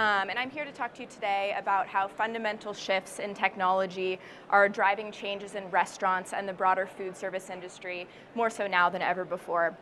and I'm here to talk to you today about how fundamental shifts in technology are driving changes in restaurants and the broader food service industry, more so now than ever before.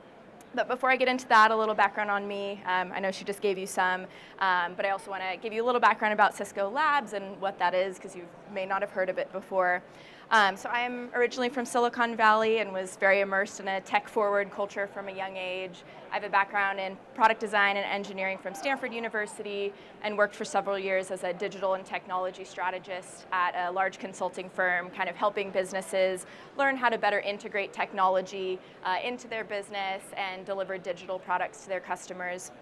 But before I get into that, a little background on me. I know she just gave you some, but I also want to give you a little background about Cisco Labs and what that is, because you may not have heard of it before. So I'm originally from Silicon Valley and was very immersed in a tech-forward culture from a young age. I have a background in product design and engineering from Stanford University and worked for several years as a digital and technology strategist at a large consulting firm, kind of helping businesses learn how to better integrate technology into their business and deliver digital products to their customers.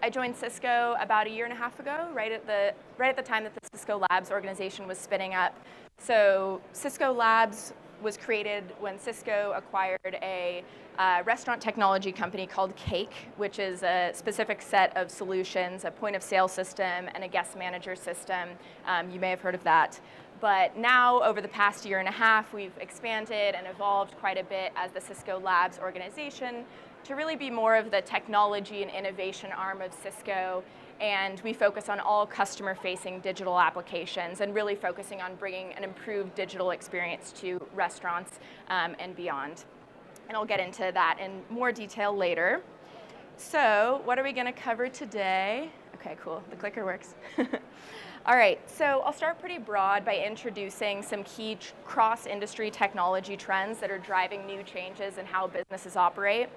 I joined Cisco about a year and a half ago, right at the time that the Cisco Labs organization was spinning up. So Cisco Labs was created when Cisco acquired a restaurant technology company called Cake, which is a specific set of solutions, a point of sale system and a guest manager system. You may have heard of that. But now, over the past year and a half, we've expanded and evolved quite a bit as the Cisco Labs organization to really be more of the technology and innovation arm of Cisco. And we focus on all customer-facing digital applications and really focusing on bringing an improved digital experience to restaurants and beyond. And I'll get into that in more detail later. So what are we going to cover today? Okay, cool. The clicker works. All right, so I'll start pretty broad by introducing some key cross-industry technology trends that are driving new changes in how businesses operate.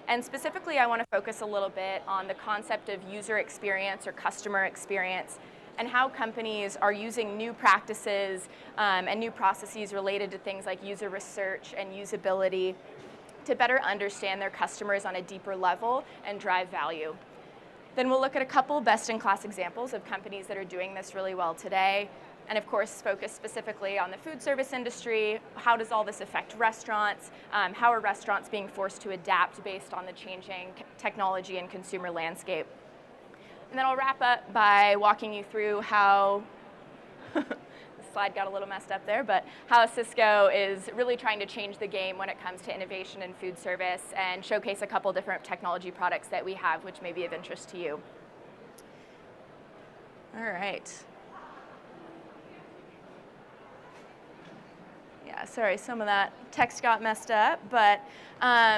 And specifically, I want to focus a little bit on the concept of user experience or customer experience and how companies are using new practices and new processes related to things like user research and usability to better understand their customers on a deeper level and drive value. Then we'll look at a couple best-in-class examples of companies that are doing this really well today. And of course, focus specifically on the food service industry. How does all this affect restaurants? How are restaurants being forced to adapt based on the changing technology and consumer landscape? And then I'll wrap up by walking you through how, the slide got a little messed up there, but how Cisco is really trying to change the game when it comes to innovation in food service and showcase a couple different technology products that we have, which may be of interest to you. All right. Yeah, sorry, some of that text got messed up, but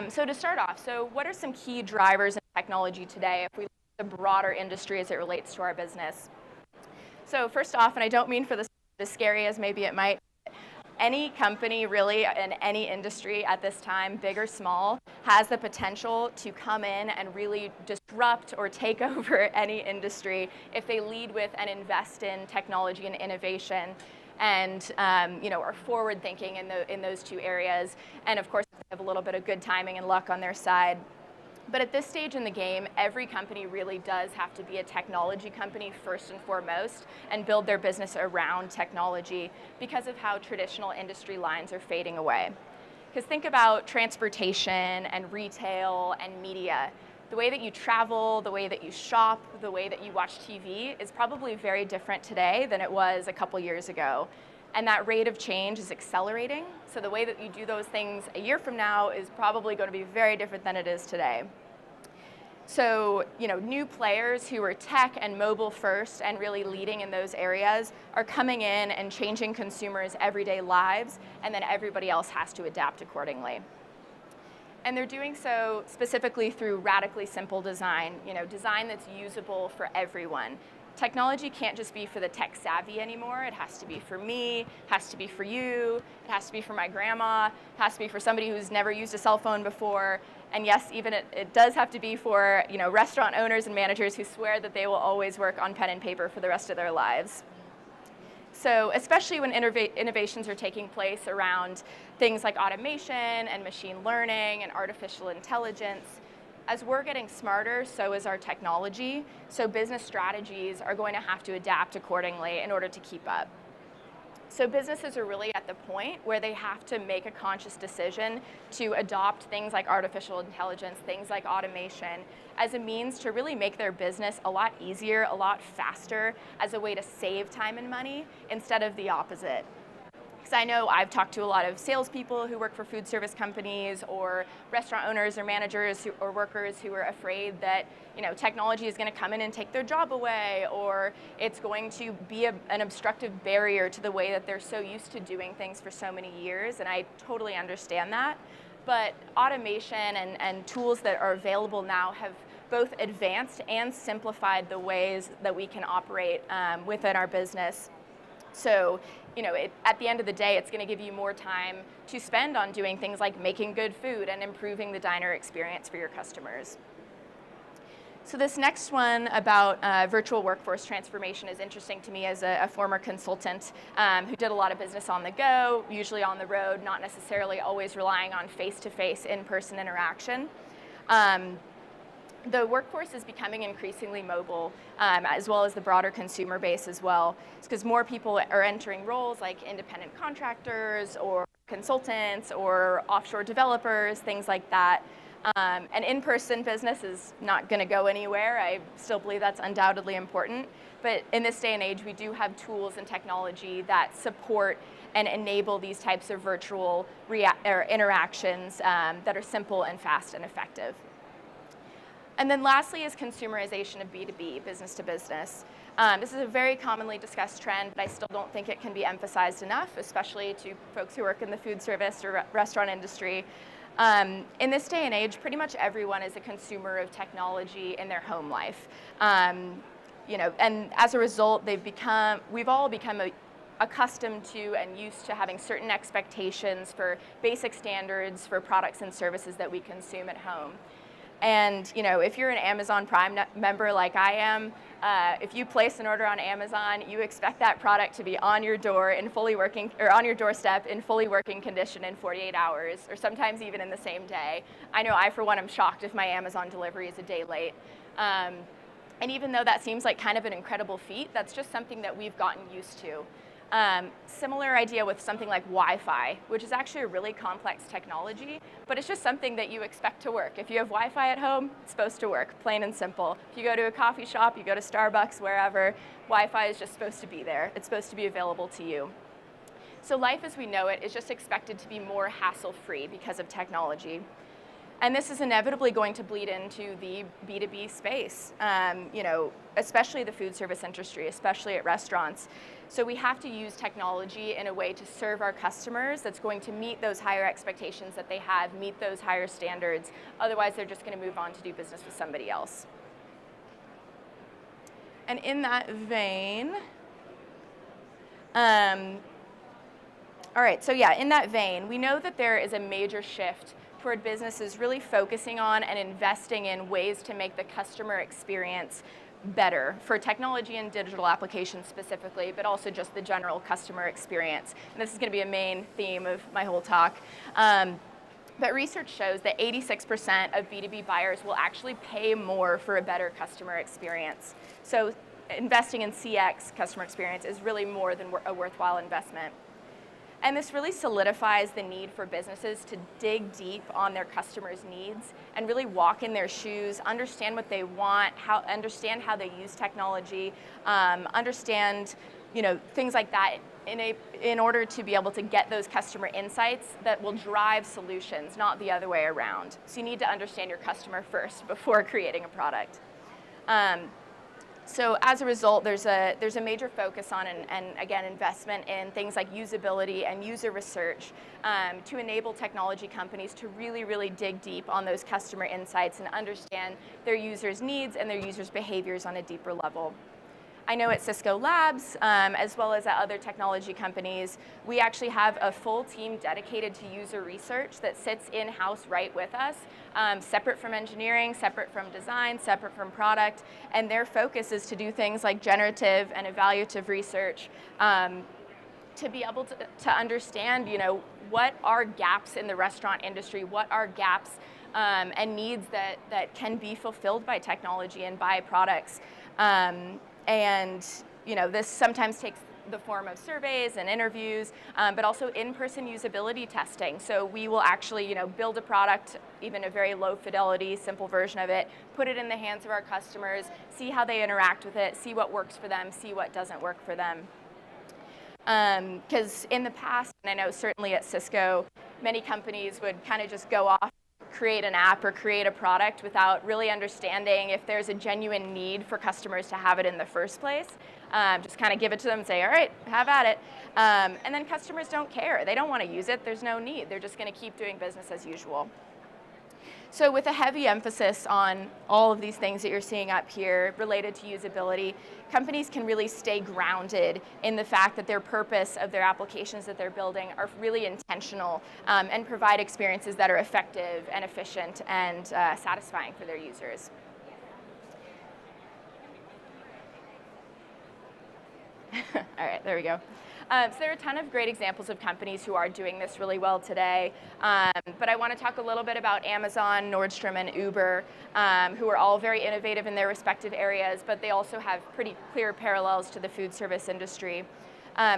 so to start off, so what are some key drivers in technology today if we look at the broader industry as it relates to our business? So first off, and I don't mean for this as scary as maybe it might, any company really in any industry at this time, big or small, has the potential to come in and really disrupt or take over any industry if they lead with and invest in technology and innovation. And are forward thinking in those two areas, and of course they have a little bit of good timing and luck on their side. But at this stage in the game, every company really does have to be a technology company first and foremost and build their business around technology because of how traditional industry lines are fading away. Because think about transportation and retail and media. The way that you travel, the way that you shop, the way that you watch TV is probably very different today than it was a couple years ago. And that rate of change is accelerating. So the way that you do those things a year from now is probably going to be very different than it is today. So, new players who are tech and mobile first and really leading in those areas are coming in and changing consumers' everyday lives, and then everybody else has to adapt accordingly. And they're doing so specifically through radically simple design, design that's usable for everyone. Technology can't just be for the tech savvy anymore. It has to be for me, has to be for you, it has to be for my grandma, it has to be for somebody who's never used a cell phone before. And yes, even it does have to be for restaurant owners and managers who swear that they will always work on pen and paper for the rest of their lives. So especially when innovations are taking place around things like automation and machine learning and artificial intelligence, as we're getting smarter, so is our technology. So business strategies are going to have to adapt accordingly in order to keep up. So businesses are really at the point where they have to make a conscious decision to adopt things like artificial intelligence, things like automation, as a means to really make their business a lot easier, a lot faster, as a way to save time and money, instead of the opposite. Because I know I've talked to a lot of salespeople who work for food service companies or restaurant owners or managers or workers who are afraid that technology is going to come in and take their job away, or it's going to be an obstructive barrier to the way that they're so used to doing things for so many years, and I totally understand that. But automation and tools that are available now have both advanced and simplified the ways that we can operate within our business. So, at the end of the day, it's going to give you more time to spend on doing things like making good food and improving the diner experience for your customers. So this next one about virtual workforce transformation is interesting to me as a former consultant who did a lot of business on the go, usually on the road, not necessarily always relying on face-to-face, in-person interaction. The workforce is becoming increasingly mobile, as well as the broader consumer base as well. It's because more people are entering roles like independent contractors or consultants or offshore developers, things like that. And in-person business is not going to go anywhere. I still believe that's undoubtedly important. But in this day and age, we do have tools and technology that support and enable these types of virtual interactions that are simple and fast and effective. And then lastly is consumerization of B2B, business to business. This is a very commonly discussed trend, but I still don't think it can be emphasized enough, especially to folks who work in the food service or restaurant industry. In this day and age, pretty much everyone is a consumer of technology in their home life. And as a result, we've all become accustomed to and used to having certain expectations for basic standards for products and services that we consume at home. And if you're an Amazon Prime member like I am, if you place an order on Amazon, you expect that product to be on your door in fully working, or on your doorstep in fully working condition in 48 hours, or sometimes even in the same day. I know I, for one, am shocked if my Amazon delivery is a day late. And even though that seems like kind of an incredible feat, that's just something that we've gotten used to. Similar idea with something like Wi-Fi, which is actually a really complex technology, but it's just something that you expect to work. If you have Wi-Fi at home, it's supposed to work, plain and simple. If you go to a coffee shop, you go to Starbucks, wherever, Wi-Fi is just supposed to be there. It's supposed to be available to you. So life as we know it is just expected to be more hassle-free because of technology. And this is inevitably going to bleed into the B2B space, especially the food service industry, especially at restaurants. So we have to use technology in a way to serve our customers that's going to meet those higher expectations that they have, meet those higher standards. Otherwise, they're just going to move on to do business with somebody else. And in that vein, in that vein, we know that there is a major shift toward businesses really focusing on and investing in ways to make the customer experience better for technology and digital applications specifically, but also just the general customer experience. And this is going to be a main theme of my whole talk. But research shows that 86% of B2B buyers will actually pay more for a better customer experience. So investing in CX, customer experience, is really more than a worthwhile investment. And this really solidifies the need for businesses to dig deep on their customers' needs and really walk in their shoes, understand what they want, understand how they use technology, understand things like that in order to be able to get those customer insights that will drive solutions, not the other way around. So you need to understand your customer first before creating a product. So as a result, there's a major focus on and again investment in things like usability and user research to enable technology companies to really dig deep on those customer insights and understand their users' needs and their users' behaviors on a deeper level. I know at Cisco Labs, as well as at other technology companies, we actually have a full team dedicated to user research that sits in-house right with us, separate from engineering, separate from design, separate from product, and their focus is to do things like generative and evaluative research to be able to understand, what are gaps in the restaurant industry, what are gaps and needs that can be fulfilled by technology and by products. And this sometimes takes the form of surveys and interviews, but also in-person usability testing. So we will actually, build a product, even a very low fidelity, simple version of it, put it in the hands of our customers, see how they interact with it, see what works for them, see what doesn't work for them. Because in the past, and I know certainly at Cisco, many companies would kind of just go off, create an app or create a product without really understanding if there's a genuine need for customers to have it in the first place. Just kind of give it to them and say, all right, have at it. And then customers don't care. They don't want to use it. There's no need. They're just going to keep doing business as usual. So with a heavy emphasis on all of these things that you're seeing up here related to usability, companies can really stay grounded in the fact that their purpose of their applications that they're building are really intentional and provide experiences that are effective and efficient and satisfying for their users. All right, there we go. So there are a ton of great examples of companies who are doing this really well today, but I want to talk a little bit about Amazon, Nordstrom, and Uber, who are all very innovative in their respective areas, but they also have pretty clear parallels to the food service industry.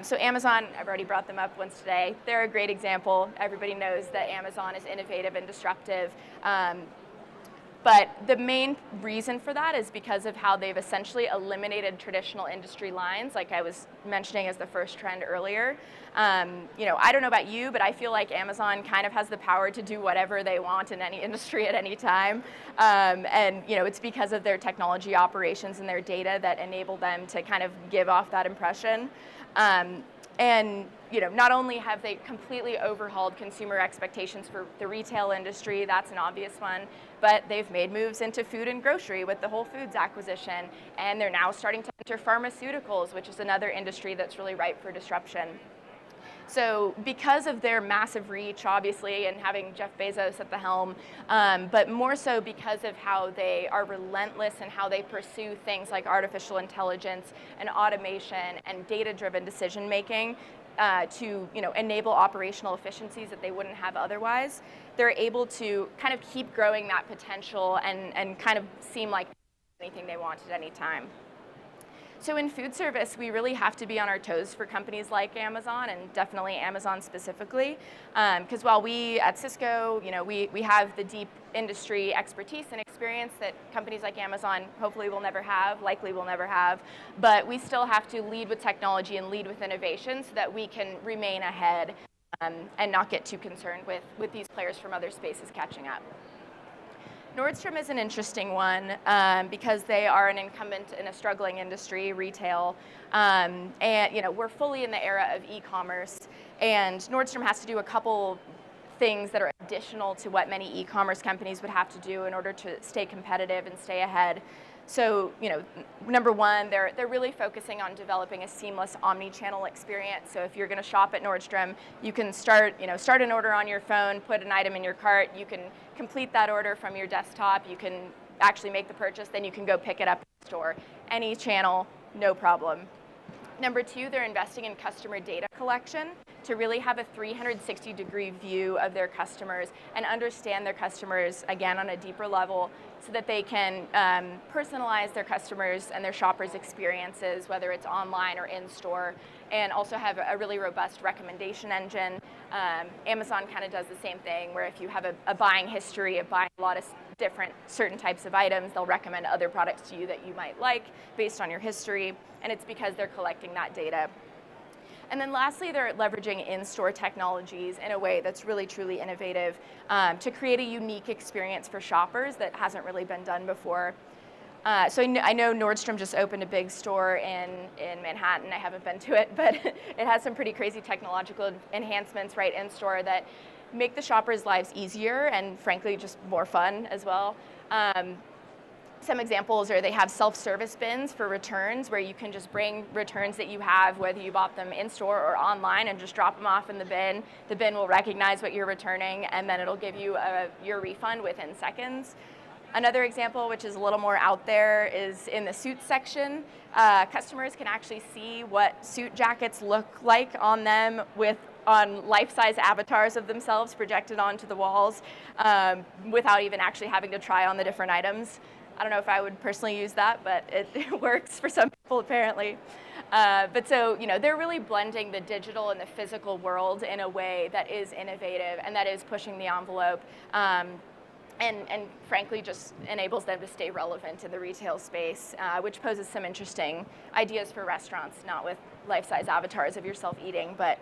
So Amazon, I've already brought them up once today. They're a great example. Everybody knows that Amazon is innovative and disruptive. But the main reason for that is because of how they've essentially eliminated traditional industry lines, like I was mentioning as the first trend earlier. I don't know about you, but I feel like Amazon kind of has the power to do whatever they want in any industry at any time. It's because of their technology operations and their data that enable them to kind of give off that impression. Not only have they completely overhauled consumer expectations for the retail industry, that's an obvious one, but they've made moves into food and grocery with the Whole Foods acquisition, and they're now starting to enter pharmaceuticals, which is another industry that's really ripe for disruption. So because of their massive reach, obviously, and having Jeff Bezos at the helm, but more so because of how they are relentless in how they pursue things like artificial intelligence and automation and data-driven decision-making to enable operational efficiencies that they wouldn't have otherwise, they're able to kind of keep growing that potential and kind of seem like anything they want at any time. So in food service, we really have to be on our toes for companies like Amazon, and definitely Amazon specifically, because while we at Cisco, we have the deep industry expertise and experience that companies like Amazon hopefully will never have, likely will never have, but we still have to lead with technology and lead with innovation so that we can remain ahead and not get too concerned with these players from other spaces catching up. Nordstrom is an interesting one because they are an incumbent in a struggling industry, retail, and we're fully in the era of e-commerce, and Nordstrom has to do a couple things that are additional to what many e-commerce companies would have to do in order to stay competitive and stay ahead. So, number one, they're really focusing on developing a seamless omni-channel experience. So if you're going to shop at Nordstrom, you can start an order on your phone, put an item in your cart, you can complete that order from your desktop, you can actually make the purchase, then you can go pick it up in the store. Any channel, no problem. Number two, they're investing in customer data collection to really have a 360-degree view of their customers and understand their customers, again, on a deeper level so that they can personalize their customers and their shoppers' experiences, whether it's online or in-store, and also have a really robust recommendation engine. Amazon kind of does the same thing, where if you have a buying history of buying a lot of different certain types of items, they'll recommend other products to you that you might like based on your history, and it's because they're collecting that data. And then lastly, they're leveraging in-store technologies in a way that's really, truly innovative to create a unique experience for shoppers that hasn't really been done before. So I know Nordstrom just opened a big store in Manhattan. I haven't been to it, but it has some pretty crazy technological enhancements right in store that make the shoppers' lives easier and frankly just more fun as well. Some examples are they have self-service bins for returns where you can just bring returns that you have, whether you bought them in-store or online, and just drop them off in the bin. The bin will recognize what you're returning, and then it'll give you your refund within seconds. Another example, which is a little more out there, is in the suit section. Customers can actually see what suit jackets look like on them on life-size avatars of themselves projected onto the walls without even actually having to try on the different items. I don't know if I would personally use that, but it works for some people apparently. But so, they're really blending the digital and the physical world in a way that is innovative and that is pushing the envelope. And frankly just enables them to stay relevant in the retail space, which poses some interesting ideas for restaurants, not with life-size avatars of yourself eating. But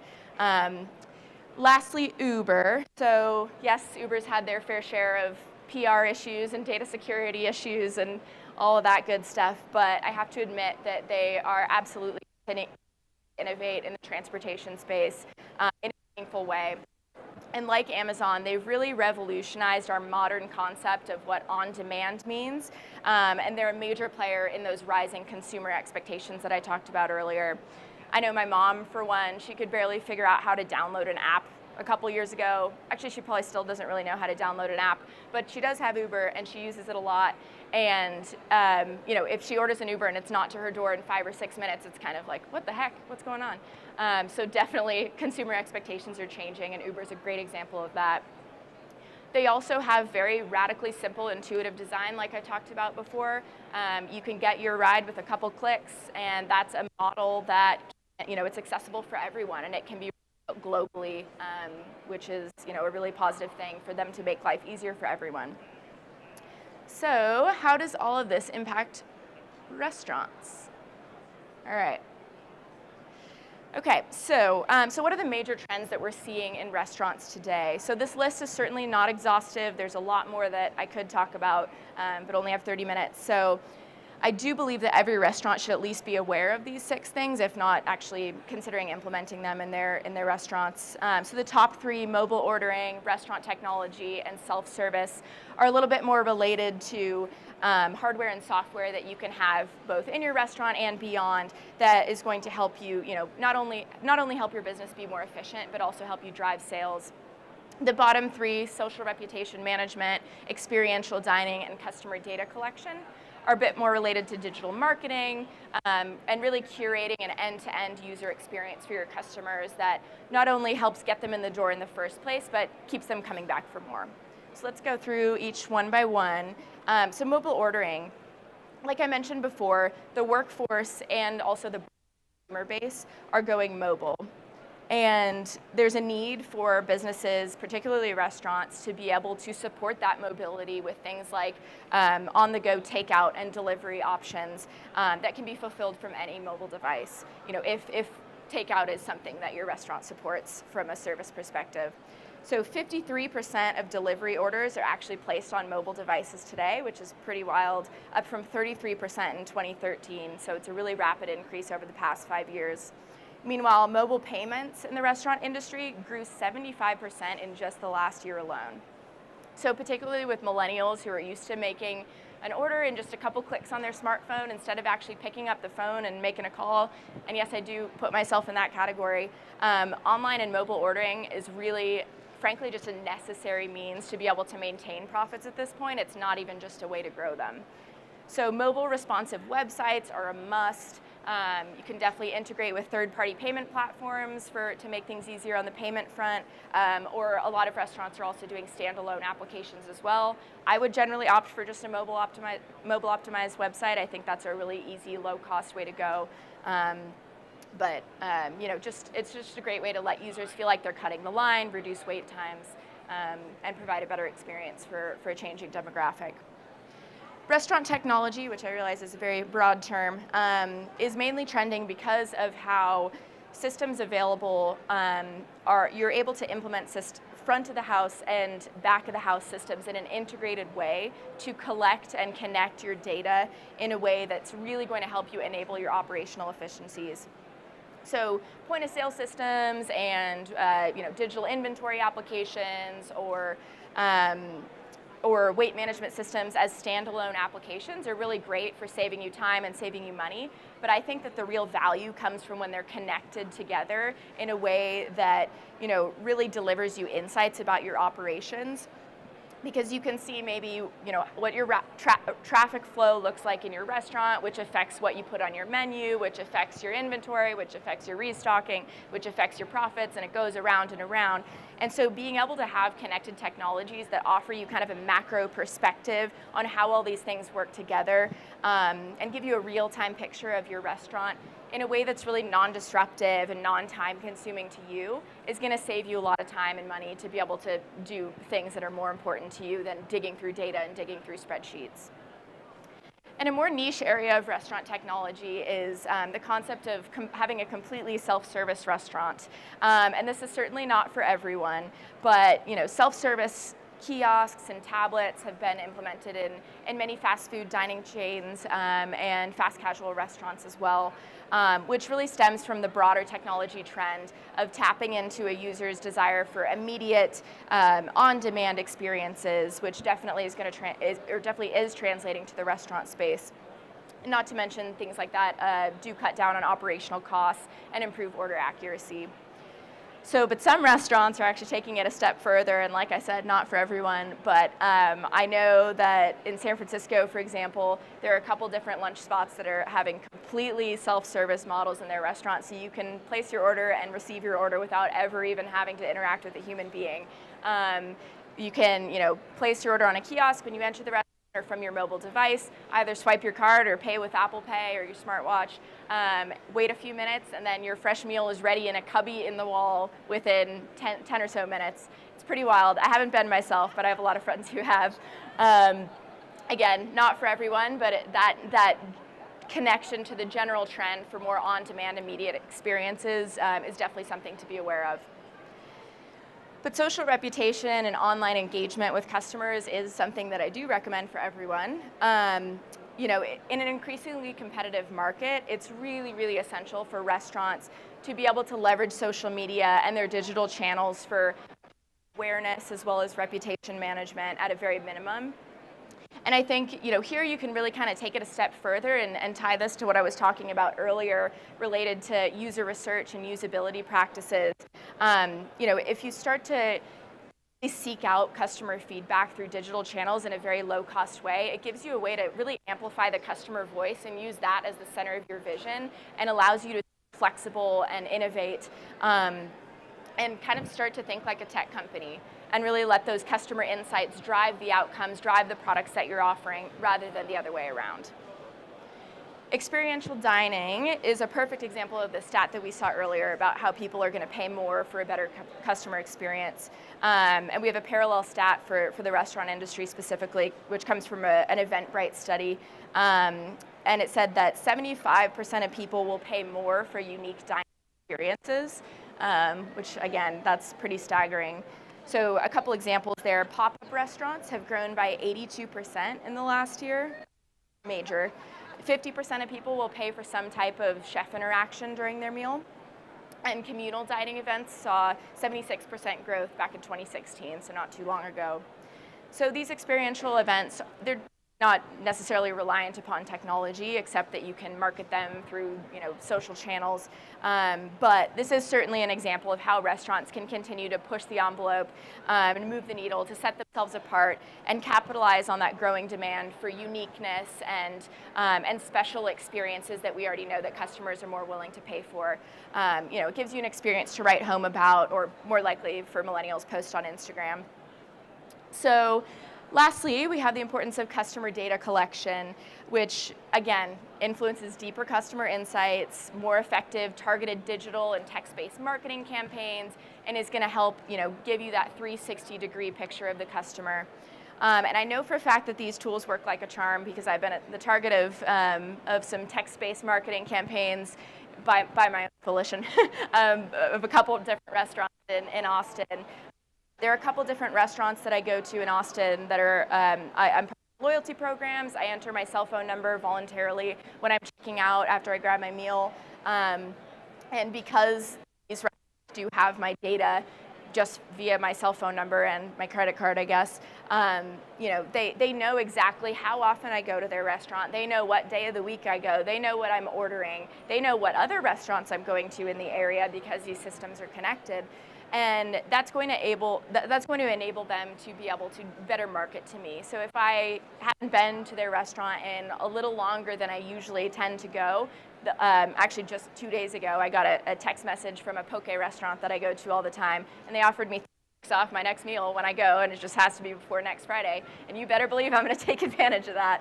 lastly, Uber. So yes, Uber's had their fair share of PR issues and data security issues and all of that good stuff, but I have to admit that they are absolutely continuing to innovate in the transportation space in a meaningful way. And like Amazon, they've really revolutionized our modern concept of what on-demand means, and they're a major player in those rising consumer expectations that I talked about earlier. I know my mom, for one, she could barely figure out how to download an app a couple years ago. Actually, she probably still doesn't really know how to download an app, but she does have Uber and she uses it a lot. And if she orders an Uber and it's not to her door in 5 or 6 minutes, it's kind of like, what the heck, what's going on? So definitely consumer expectations are changing, and Uber's a great example of that. They also have very radically simple, intuitive design, like I talked about before. You can get your ride with a couple clicks, and that's a model that, it's accessible for everyone, and it can be globally, which is, a really positive thing for them to make life easier for everyone. So how does all of this impact restaurants? All right. Okay, so what are the major trends that we're seeing in restaurants today? So this list is certainly not exhaustive. There's a lot more that I could talk about, but only have 30 minutes. So I do believe that every restaurant should at least be aware of these 6 things, if not actually considering implementing them in their restaurants. So the top 3, mobile ordering, restaurant technology, and self-service, are a little bit more related to hardware and software that you can have both in your restaurant and beyond that is going to help you, not only help your business be more efficient, but also help you drive sales. The bottom 3, social reputation management, experiential dining, and customer data collection, are a bit more related to digital marketing and really curating an end-to-end user experience for your customers that not only helps get them in the door in the first place, but keeps them coming back for more. So let's go through each one by one. So mobile ordering, like I mentioned before, the workforce and also the customer base are going mobile. And there's a need for businesses, particularly restaurants, to be able to support that mobility with things like on-the-go takeout and delivery options that can be fulfilled from any mobile device, if takeout is something that your restaurant supports from a service perspective. So 53% of delivery orders are actually placed on mobile devices today, which is pretty wild, up from 33% in 2013. So it's a really rapid increase over the past 5 years. Meanwhile, mobile payments in the restaurant industry grew 75% in just the last year alone. So particularly with millennials who are used to making an order in just a couple clicks on their smartphone instead of actually picking up the phone and making a call, and yes, I do put myself in that category, online and mobile ordering is really, frankly, just a necessary means to be able to maintain profits at this point. It's not even just a way to grow them. So mobile responsive websites are a must. You can definitely integrate with third-party payment platforms to make things easier on the payment front, or a lot of restaurants are also doing standalone applications as well. I would generally opt for just a mobile optimized website. I think that's a really easy, low-cost way to go. It's just a great way to let users feel like they're cutting the line, reduce wait times, and provide a better experience for a changing demographic. Restaurant technology, which I realize is a very broad term, is mainly trending because of how systems available you're able to implement front of the house and back of the house systems in an integrated way to collect and connect your data in a way that's really going to help you enable your operational efficiencies. So point of sale systems and digital inventory applications or weight management systems as standalone applications are really great for saving you time and saving you money. But I think that the real value comes from when they're connected together in a way that really delivers you insights about your operations. Because you can see maybe what your traffic flow looks like in your restaurant, which affects what you put on your menu, which affects your inventory, which affects your restocking, which affects your profits, and it goes around and around. And so being able to have connected technologies that offer you kind of a macro perspective on how all these things work together and give you a real-time picture of your restaurant in a way that's really non-disruptive and non-time consuming to you is going to save you a lot of time and money to be able to do things that are more important to you than digging through data and digging through spreadsheets. And a more niche area of restaurant technology is the concept of having a completely self-service restaurant. And this is certainly not for everyone, but self-service kiosks and tablets have been implemented in many fast food dining chains and fast casual restaurants as well, which really stems from the broader technology trend of tapping into a user's desire for immediate, on-demand experiences, which definitely is definitely is translating to the restaurant space. Not to mention things like that do cut down on operational costs and improve order accuracy. But some restaurants are actually taking it a step further, and like I said, not for everyone, but I know that in San Francisco, for example, there are a couple different lunch spots that are having completely self-service models in their restaurants, so you can place your order and receive your order without ever even having to interact with a human being. You can, place your order on a kiosk when you enter the restaurant, or from your mobile device, either swipe your card or pay with Apple Pay or your smartwatch, wait a few minutes, and then your fresh meal is ready in a cubby in the wall within 10 or so minutes. It's pretty wild. I haven't been myself, but I have a lot of friends who have. Again, not for everyone, but that connection to the general trend for more on-demand immediate experiences is definitely something to be aware of. But social reputation and online engagement with customers is something that I do recommend for everyone. In an increasingly competitive market, it's really, really essential for restaurants to be able to leverage social media and their digital channels for awareness as well as reputation management at a very minimum. And I think, here you can really kind of take it a step further and tie this to what I was talking about earlier related to user research and usability practices. If you start to seek out customer feedback through digital channels in a very low-cost way, it gives you a way to really amplify the customer voice and use that as the center of your vision, and allows you to be flexible and innovate and kind of start to think like a tech company, and really let those customer insights drive the outcomes, drive the products that you're offering, rather than the other way around. Experiential dining is a perfect example of the stat that we saw earlier about how people are going to pay more for a better customer experience. And we have a parallel stat for the restaurant industry specifically, which comes from an Eventbrite study. And it said that 75% of people will pay more for unique dining experiences, which again, that's pretty staggering. So a couple examples there. Pop-up restaurants have grown by 82% in the last year. Major. 50% of people will pay for some type of chef interaction during their meal. And communal dining events saw 76% growth back in 2016, so not too long ago. So these experiential events, they're not necessarily reliant upon technology, except that you can market them through social channels. But this is certainly an example of how restaurants can continue to push the envelope and move the needle to set themselves apart and capitalize on that growing demand for uniqueness and special experiences that we already know that customers are more willing to pay for. It gives you an experience to write home about, or more likely for millennials, post on Instagram. So lastly, we have the importance of customer data collection, which again influences deeper customer insights, more effective targeted digital and text-based marketing campaigns, and is going to help give you that 360-degree picture of the customer. And I know for a fact that these tools work like a charm, because I've been at the target of some text-based marketing campaigns by my own volition of a couple of different restaurants in Austin. There are a couple different restaurants that I go to in Austin that are, I'm part of loyalty programs. I enter my cell phone number voluntarily when I'm checking out after I grab my meal. And because these restaurants do have my data just via my cell phone number and my credit card, I guess, they know exactly how often I go to their restaurant. They know what day of the week I go. They know what I'm ordering. They know what other restaurants I'm going to in the area, because these systems are connected. And that's going to enable them to be able to better market to me. So if I haven't been to their restaurant in a little longer than I usually tend to go, actually just 2 days ago, I got a text message from a poke restaurant that I go to all the time, and they offered me $3 off my next meal when I go, and it just has to be before next Friday. And you better believe I'm going to take advantage of that.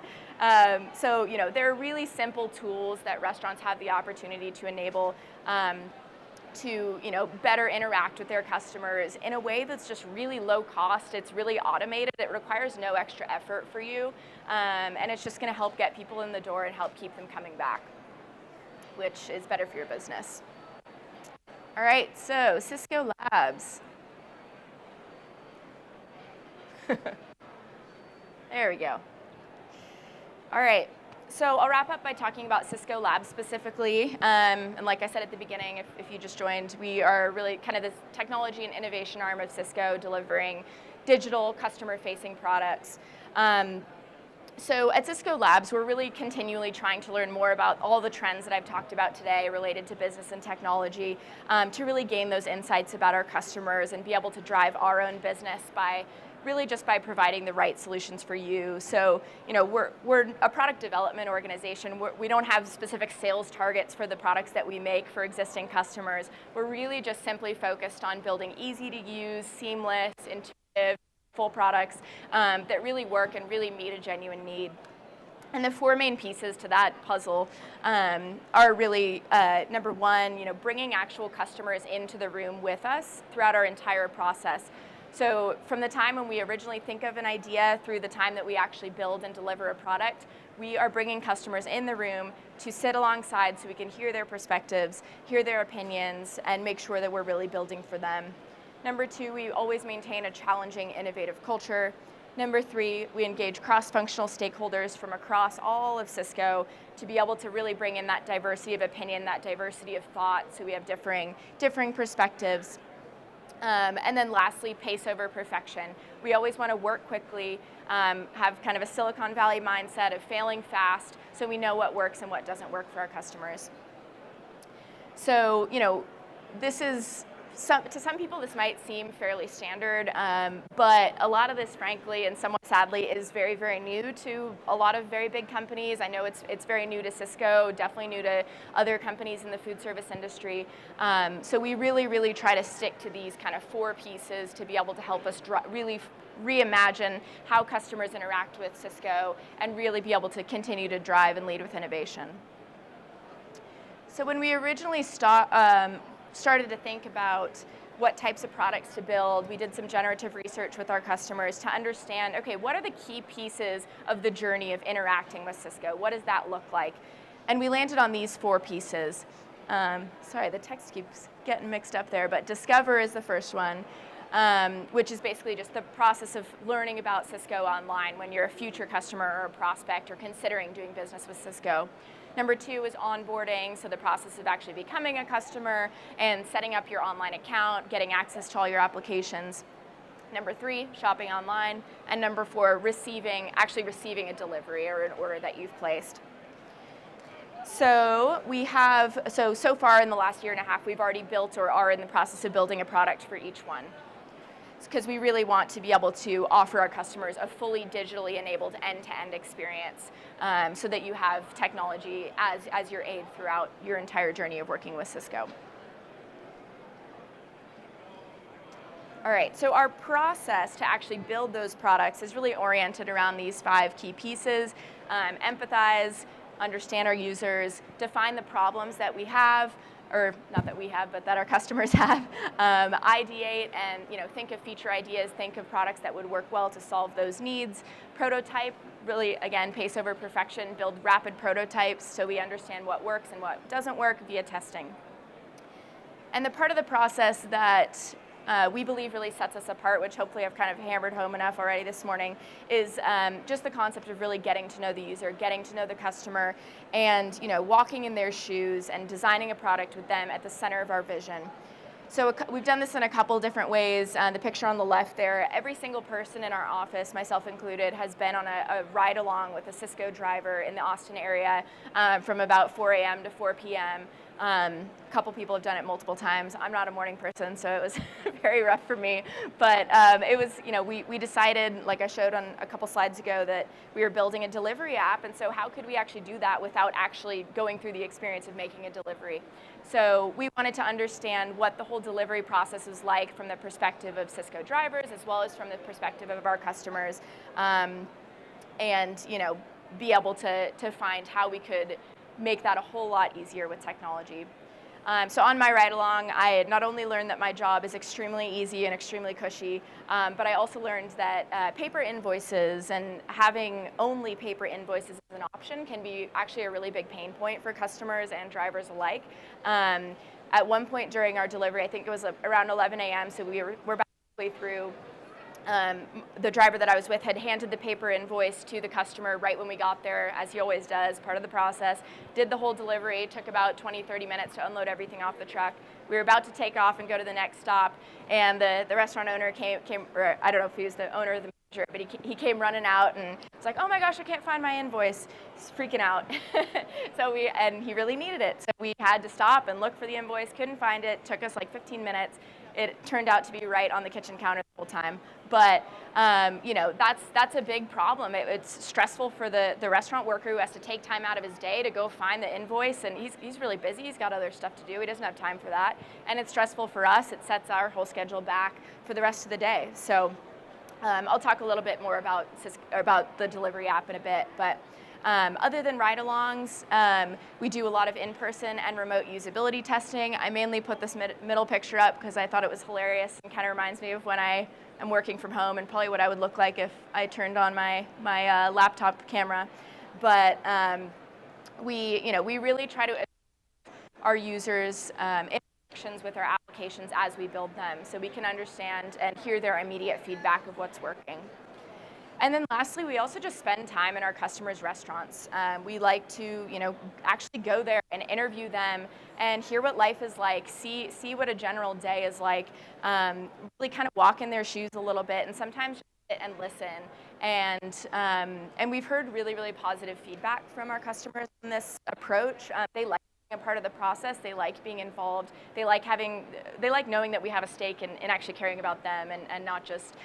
So there are really simple tools that restaurants have the opportunity to enable to better interact with their customers in a way that's just really low cost. It's really automated. It requires no extra effort for you, and it's just going to help get people in the door and help keep them coming back, which is better for your business. All right, so Cisco Labs. There we go. All right. So I'll wrap up by talking about Cisco Labs specifically. And like I said at the beginning, if you just joined, we are really kind of this technology and innovation arm of Cisco, delivering digital customer-facing products. So at Cisco Labs, we're really continually trying to learn more about all the trends that I've talked about today related to business and technology, to really gain those insights about our customers and be able to drive our own business by really just by providing the right solutions for you. So, we're a product development organization. We don't have specific sales targets for the products that we make for existing customers. We're really just simply focused on building easy to use, seamless, intuitive, full products that really work and really meet a genuine need. And the four main pieces to that puzzle are really, number one, bringing actual customers into the room with us throughout our entire process. So from the time when we originally think of an idea through the time that we actually build and deliver a product, we are bringing customers in the room to sit alongside so we can hear their perspectives, hear their opinions, and make sure that we're really building for them. Number two, we always maintain a challenging, innovative culture. Number three, we engage cross-functional stakeholders from across all of Cisco to be able to really bring in that diversity of opinion, that diversity of thought, so we have differing perspectives. And then lastly, pace over perfection. We always want to work quickly, have kind of a Silicon Valley mindset of failing fast, so we know what works and what doesn't work for our customers. So, this is, to some people this might seem fairly standard, but a lot of this, frankly, and somewhat sadly, is very, very new to a lot of very big companies. I know it's very new to Cisco, definitely new to other companies in the food service industry. So we really, really try to stick to these kind of four pieces to be able to help us really reimagine how customers interact with Cisco and really be able to continue to drive and lead with innovation. So when we originally started to think about what types of products to build, we did some generative research with our customers to understand, okay, what are the key pieces of the journey of interacting with Cisco? What does that look like? And we landed on these four pieces. Sorry, the text keeps getting mixed up there, but discover is the first one, which is basically just the process of learning about Cisco online when you're a future customer or a prospect or considering doing business with Cisco. Number two is onboarding, so the process of actually becoming a customer and setting up your online account, getting access to all your applications. Number three, shopping online. And number four, actually receiving a delivery or an order that you've placed. So we have, so far in the last year and a half, we've already built or are in the process of building a product for each one. Because we really want to be able to offer our customers a fully digitally enabled end-to-end experience so that you have technology as your aid throughout your entire journey of working with Cisco. All right, so our process to actually build those products is really oriented around these five key pieces. Empathize, understand our users, define the problems that we have, or not that we have, but that our customers have, ideate and think of feature ideas, think of products that would work well to solve those needs, prototype, really, again, pace over perfection, build rapid prototypes so we understand what works and what doesn't work via testing. And the part of the process that we believe really sets us apart, which hopefully I've kind of hammered home enough already this morning, is just the concept of really getting to know the user, getting to know the customer, and walking in their shoes and designing a product with them at the center of our vision. So we've done this in a couple different ways. The picture on the left there, every single person in our office, myself included, has been on a ride along with a Cisco driver in the Austin area from about 4 a.m. to 4 p.m. A couple people have done it multiple times. I'm not a morning person, so it was very rough for me. But it was, we decided, like I showed on a couple slides ago, that we were building a delivery app, and so how could we actually do that without actually going through the experience of making a delivery? So we wanted to understand what the whole delivery process was like from the perspective of Cisco drivers, as well as from the perspective of our customers, and be able to find how we could make that a whole lot easier with technology. So on my ride along, I not only learned that my job is extremely easy and extremely cushy, but I also learned that paper invoices and having only paper invoices as an option can be actually a really big pain point for customers and drivers alike. At one point during our delivery, I think it was around 11 a.m., so we're about halfway through. The driver that I was with had handed the paper invoice to the customer right when we got there, as he always does, part of the process. Did the whole delivery, took about 20-30 minutes to unload everything off the truck. We were about to take off and go to the next stop, and the restaurant owner came, or I don't know if he was the owner or the manager, but he came running out and was like, oh my gosh, I can't find my invoice. He's freaking out. And he really needed it. So we had to stop and look for the invoice, couldn't find it, took us like 15 minutes. It turned out to be right on the kitchen counter the whole time. But that's a big problem. It's stressful for the restaurant worker who has to take time out of his day to go find the invoice, and he's really busy. He's got other stuff to do. He doesn't have time for that. And it's stressful for us. It sets our whole schedule back for the rest of the day. So I'll talk a little bit more about the delivery app in a bit. But other than ride-alongs, we do a lot of in-person and remote usability testing. I mainly put this middle picture up because I thought it was hilarious and kind of reminds me of when I am working from home and probably what I would look like if I turned on my laptop camera. But we really try to our users' interactions with our applications as we build them, so we can understand and hear their immediate feedback of what's working. And then lastly, we also just spend time in our customers' restaurants. We like to, actually go there and interview them and hear what life is like, see what a general day is like, really kind of walk in their shoes a little bit, and sometimes just sit and listen. And we've heard really, really positive feedback from our customers on this approach. They like being a part of the process. They like being involved. They like knowing that we have a stake in actually caring about them and not just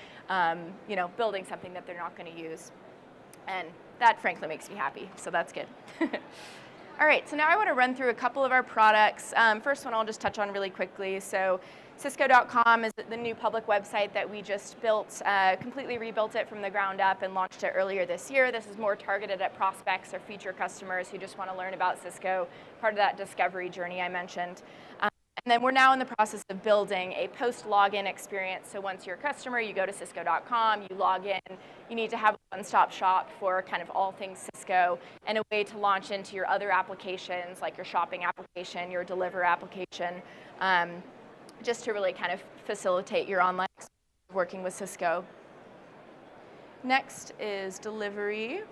building something that they're not going to use. And that frankly makes me happy, so that's good. All right, so now I want to run through a couple of our products. First one I'll just touch on really quickly. So Cisco.com is the new public website that we just built, completely rebuilt it from the ground up and launched it earlier this year. This is more targeted at prospects or future customers who just want to learn about Cisco, part of that discovery journey I mentioned. And then we're now in the process of building a post-login experience. So once you're a customer, you go to Cisco.com, you log in. You need to have a one-stop shop for kind of all things Cisco and a way to launch into your other applications, like your shopping application, your deliver application, just to really kind of facilitate your online working with Cisco. Next is delivery,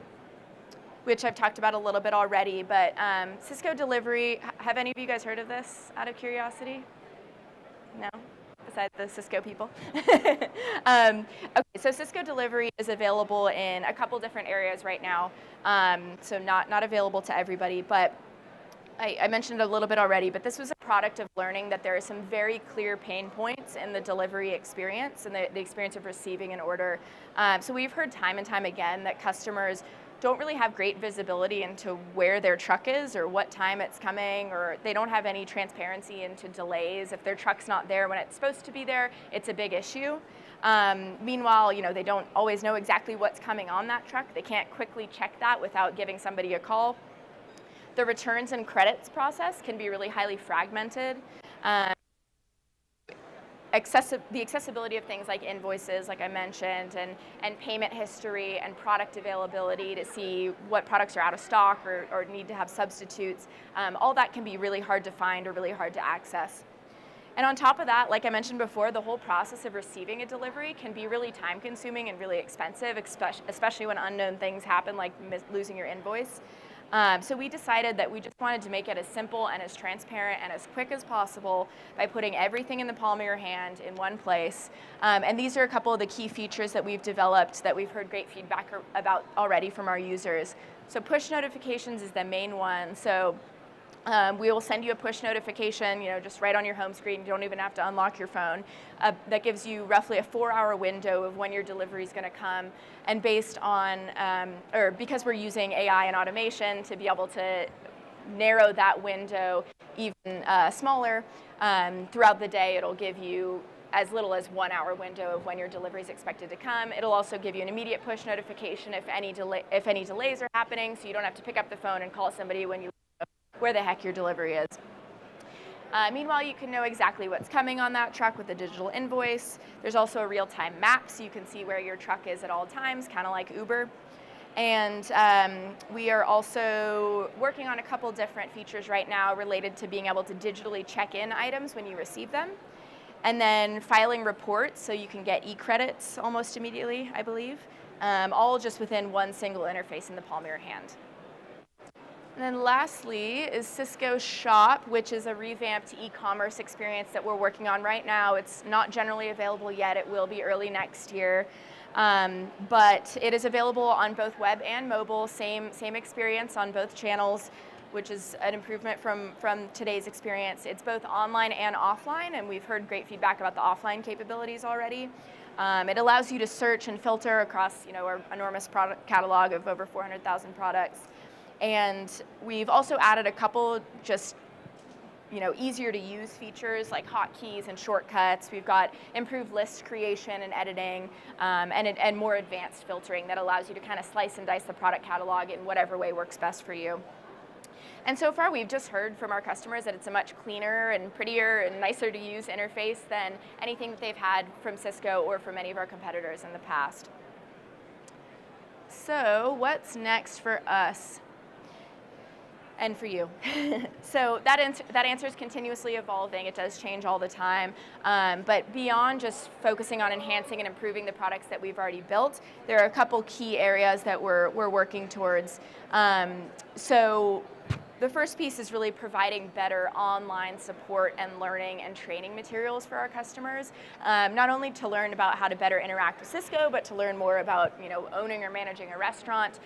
which I've talked about a little bit already, but Cisco Delivery, have any of you guys heard of this out of curiosity? No? Besides the Cisco people? Okay, so Cisco Delivery is available in a couple different areas right now, so not available to everybody, but I mentioned it a little bit already, but this was a product of learning that there are some very clear pain points in the delivery experience and the experience of receiving an order. So we've heard time and time again that customers don't really have great visibility into where their truck is or what time it's coming, or they don't have any transparency into delays. If their truck's not there when it's supposed to be there, it's a big issue. Meanwhile, they don't always know exactly what's coming on that truck. They can't quickly check that without giving somebody a call. The returns and credits process can be really highly fragmented. The accessibility of things like invoices, like I mentioned, and payment history and product availability to see what products are out of stock or need to have substitutes, all that can be really hard to find or really hard to access. And on top of that, like I mentioned before, the whole process of receiving a delivery can be really time-consuming and really expensive, especially when unknown things happen, like losing your invoice. So we decided that we just wanted to make it as simple and as transparent and as quick as possible by putting everything in the palm of your hand in one place. And these are a couple of the key features that we've developed that we've heard great feedback about already from our users. So push notifications is the main one. So we will send you a push notification, just right on your home screen. You don't even have to unlock your phone. That gives you roughly a 4-hour window of when your delivery is going to come. And based on, or because we're using AI and automation to be able to narrow that window even smaller, throughout the day, it'll give you as little as 1-hour window of when your delivery is expected to come. It'll also give you an immediate push notification if any delays are happening, so you don't have to pick up the phone and call somebody when you where the heck your delivery is. Meanwhile, you can know exactly what's coming on that truck with a digital invoice. There's also a real-time map, so you can see where your truck is at all times, kind of like Uber. And we are also working on a couple different features right now related to being able to digitally check in items when you receive them. And then filing reports, so you can get e-credits almost immediately, I believe, all just within one single interface in the palm of your hand. And then lastly is Cisco Shop, which is a revamped e-commerce experience that we're working on right now. It's not generally available yet. It will be early next year. But it is available on both web and mobile, same experience on both channels, which is an improvement from today's experience. It's both online and offline, and we've heard great feedback about the offline capabilities already. It allows you to search and filter across our enormous product catalog of over 400,000 products. And we've also added a couple just easier to use features like hotkeys and shortcuts. We've got improved list creation and editing, and more advanced filtering that allows you to kind of slice and dice the product catalog in whatever way works best for you. And so far, we've just heard from our customers that it's a much cleaner and prettier and nicer to use interface than anything that they've had from Cisco or from any of our competitors in the past. So what's next for us? And for you. So that answer is continuously evolving. It does change all the time. But beyond just focusing on enhancing and improving the products that we've already built, there are a couple key areas that we're working towards. So the first piece is really providing better online support and learning and training materials for our customers, not only to learn about how to better interact with Cisco, but to learn more about owning or managing a restaurant.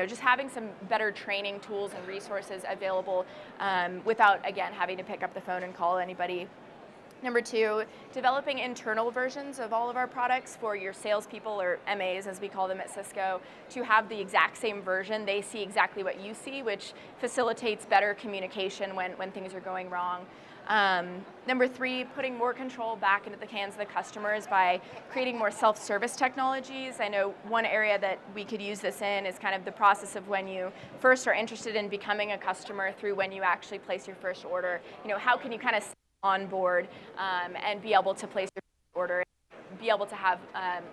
Just having some better training tools and resources available without, again, having to pick up the phone and call anybody. Number two, developing internal versions of all of our products for your salespeople, or MAs as we call them at Cisco, to have the exact same version. They see exactly what you see, which facilitates better communication when things are going wrong. Number three, putting more control back into the hands of the customers by creating more self-service technologies. I know one area that we could use this in is kind of the process of when you first are interested in becoming a customer through when you actually place your first order. How can you kind of on board and be able to place your order, be able to have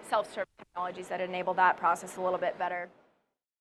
self-service technologies that enable that process a little bit better.